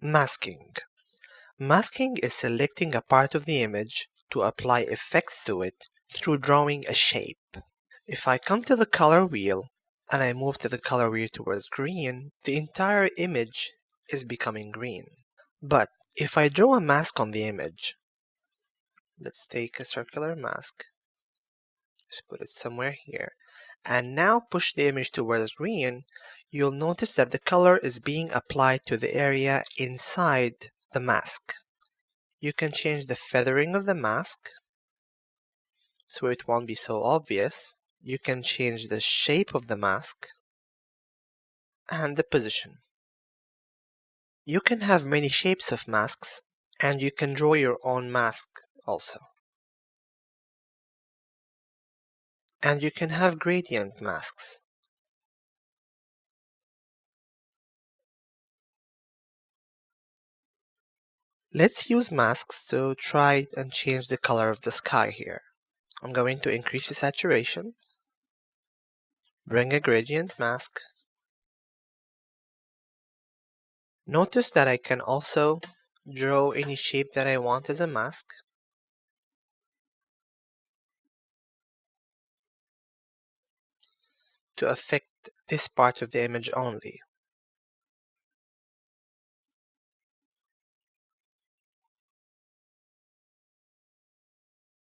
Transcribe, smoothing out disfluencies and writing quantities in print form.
Masking. Masking is selecting a part of the image to apply effects to it through drawing a shape. If I come to the color wheel and I move to the color wheel towards green, the entire image is becoming green. But if I draw a mask on the image, let's take a circular mask, just put it somewhere here, and now push the image towards green, you'll notice that the color is being applied to the area inside the mask. You can change the feathering of the mask so it won't be so obvious. You can change the shape of the mask and the position. You can have many shapes of masks, and you can draw your own mask also. And you can have gradient masks. Let's use masks to try and change the color of the sky here. I'm going to increase the saturation, bring a gradient mask. Notice that I can also draw any shape that I want as a mask. To affect this part of the image only.